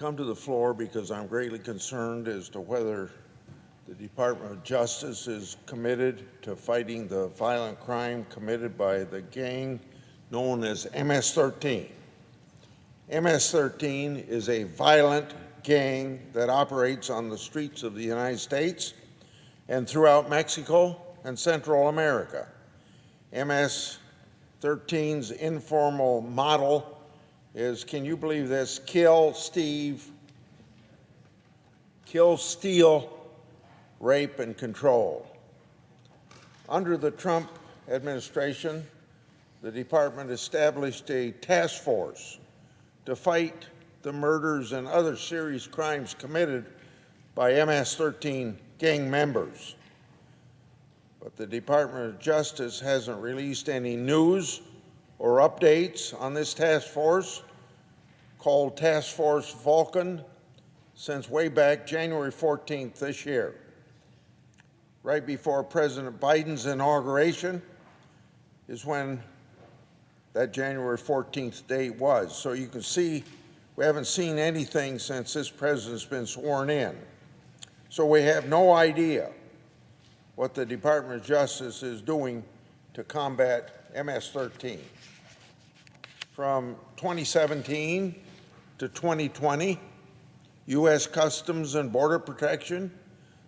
come to the floor because I'm greatly concerned as to whether the Department of Justice is committed to fighting the violent crime committed by the gang known as MS-13. MS-13 is a violent gang that operates on the streets of the United States and throughout Mexico and Central America. MS-13's informal model is, can you believe this, kill, steal, rape, and control. Under the Trump administration, the department established a task force to fight the murders and other serious crimes committed by MS-13 gang members. But the Department of Justice hasn't released any news or updates on this task force, called Task Force Vulcan, since way back January 14th this year, right before President Biden's inauguration is when that January 14th date was. So you can see we haven't seen anything since this president's been sworn in. So we have no idea what the Department of Justice is doing to combat MS-13. From 2017 to 2020, U.S. Customs and Border Protection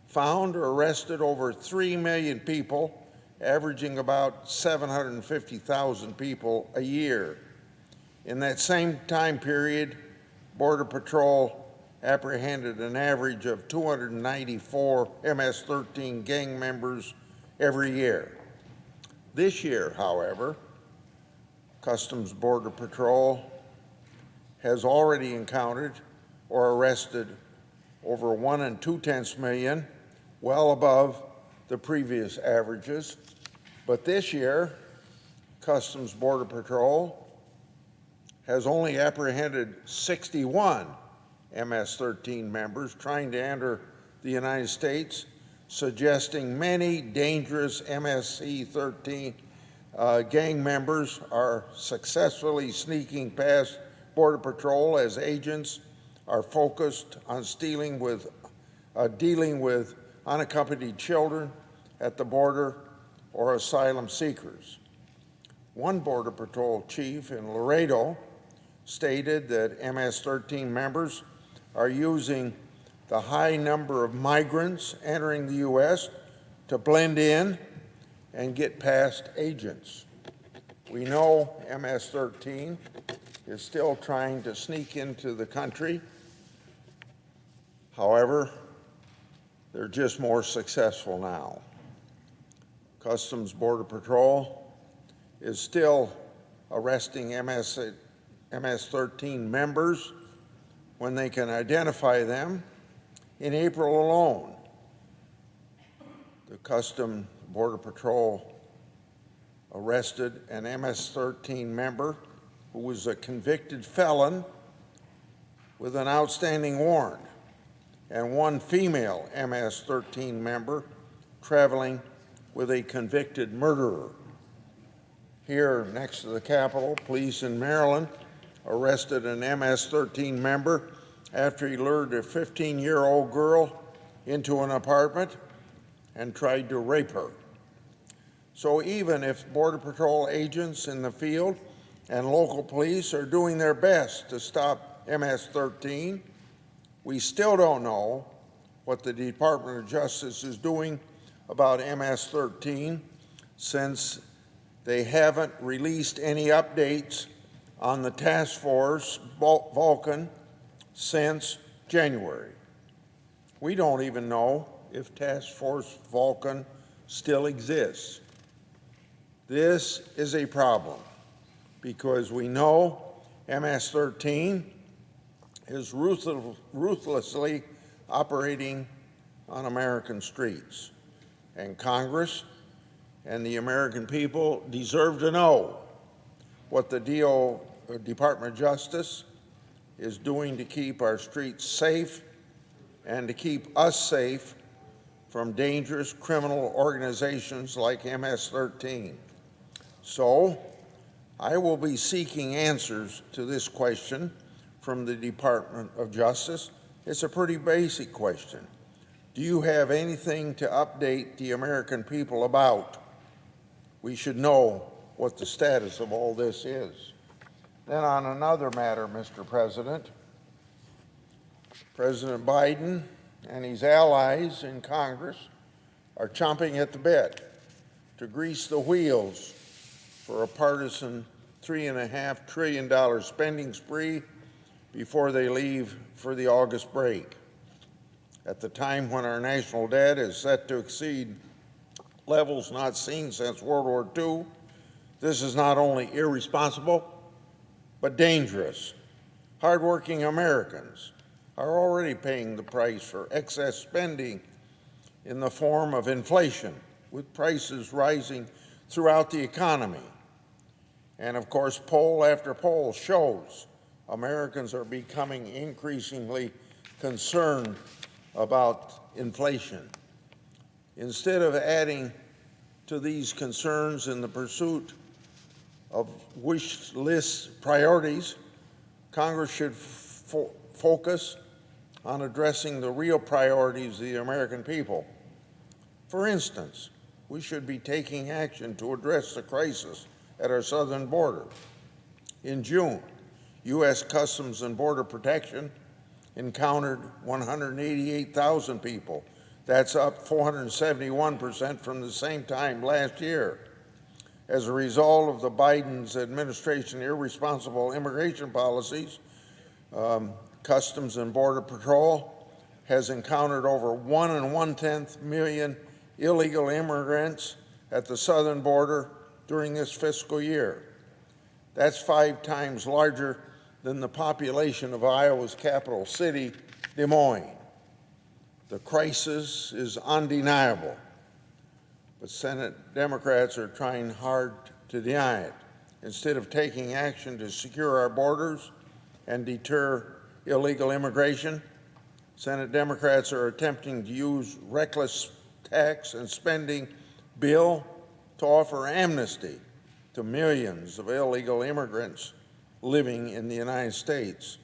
found or arrested over 3 million people, averaging about 750,000 people a year. In that same time period, Border Patrol apprehended an average of 294 MS-13 gang members every year. This year, however, Customs Border Patrol has already encountered or arrested over 1.2 million, well above the previous averages. But this year, Customs Border Patrol has only apprehended 61 MS-13 members trying to enter the United States, suggesting many dangerous MS-13 gang members are successfully sneaking past Border Patrol as agents are focused on dealing with unaccompanied children at the border or asylum seekers. One Border Patrol chief in Laredo stated that MS-13 members are using the high number of migrants entering the U.S. to blend in and get past agents. We know MS-13 is still trying to sneak into the country. However, they're just more successful now. Customs Border Patrol is still arresting MS-13 members when they can identify them. In April alone, the Customs Border Patrol arrested an MS-13 member who was a convicted felon with an outstanding warrant, and one female MS-13 member traveling with a convicted murderer. Here, next to the Capitol, police in Maryland arrested an MS-13 member after he lured a 15-year-old girl into an apartment and tried to rape her. So even if Border Patrol agents in the field and local police are doing their best to stop MS-13, we still don't know what the Department of Justice is doing about MS-13 since they haven't released any updates on the Task Force Vulcan since January. We don't even know if Task Force Vulcan still exists. This is a problem because we know MS-13 is ruthlessly operating on American streets, and Congress and the American people deserve to know what the Department of Justice is doing to keep our streets safe and to keep us safe from dangerous criminal organizations like MS-13. So I will be seeking answers to this question from the Department of Justice. It's a pretty basic question. Do you have anything to update the American people about? We should know what the status of all this is. Then on another matter, Mr. President, President Biden and his allies in Congress are chomping at the bit to grease the wheels for a partisan $3.5 trillion spending spree before they leave for the August break. At the time when our national debt is set to exceed levels not seen since World War II, this is not only irresponsible, but dangerous. Hardworking Americans are already paying the price for excess spending in the form of inflation, with prices rising throughout the economy. And of course, poll after poll shows Americans are becoming increasingly concerned about inflation. Instead of adding to these concerns in the pursuit of wish list priorities, Congress should focus on addressing the real priorities of the American people. For instance, we should be taking action to address the crisis at our southern border. In June, U.S. Customs and Border Protection encountered 188,000 people. That's up 471% from the same time last year. As a result of the Biden's administration irresponsible immigration policies, Customs and Border Patrol has encountered over 1.1 million illegal immigrants at the southern border during this fiscal year. That's 5 times larger than the population of Iowa's capital city, Des Moines. The crisis is undeniable, but Senate Democrats are trying hard to deny it. Instead of taking action to secure our borders and deter illegal immigration, Senate Democrats are attempting to use reckless tax and spending bill to offer amnesty to millions of illegal immigrants living in the United States.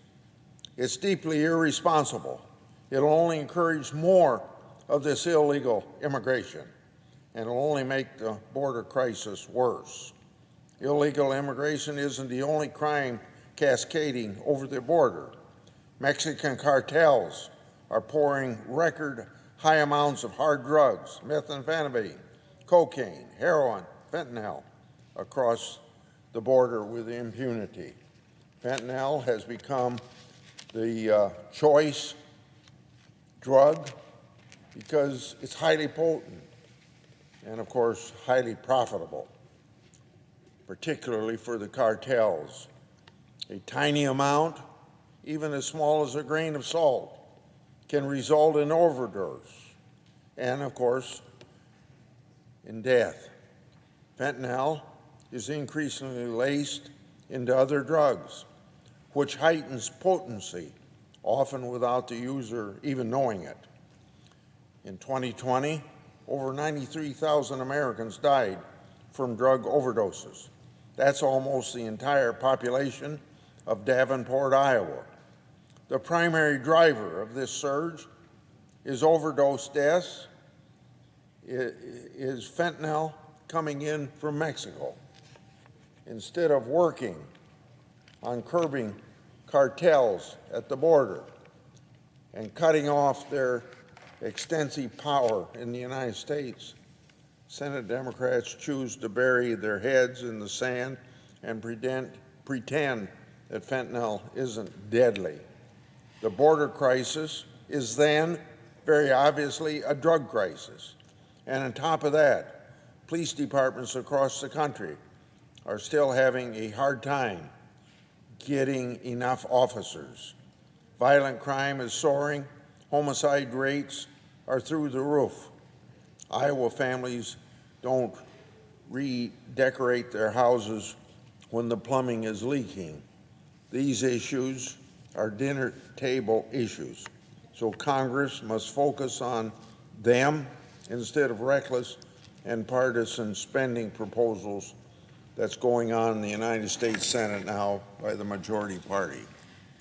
It's deeply irresponsible. It'll only encourage more of this illegal immigration, and it'll only make the border crisis worse. Illegal immigration isn't the only crime cascading over the border. Mexican cartels are pouring record high amounts of hard drugs, methamphetamine, cocaine, heroin, fentanyl, across the border with impunity. Fentanyl has become the choice drug because it's highly potent and, of course, highly profitable, particularly for the cartels. A tiny amount, even as small as a grain of salt, can result in overdose and, of course, in death. Fentanyl is increasingly laced into other drugs, which heightens potency, often without the user even knowing it. In 2020, over 93,000 Americans died from drug overdoses. That's almost the entire population of Davenport, Iowa. The primary driver of this surge is overdose deaths, is fentanyl coming in from Mexico. Instead of working on curbing cartels at the border and cutting off their extensive power in the United States, Senate Democrats choose to bury their heads in the sand and pretend that fentanyl isn't deadly. The border crisis is then, very obviously, a drug crisis. And on top of that, police departments across the country are still having a hard time getting enough officers. Violent crime is soaring. Homicide rates are through the roof. Iowa families don't redecorate their houses when the plumbing is leaking. These issues are dinner table issues. So Congress must focus on them instead of reckless and partisan spending proposals that's going on in the United States Senate now by the majority party.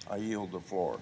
I yield the floor.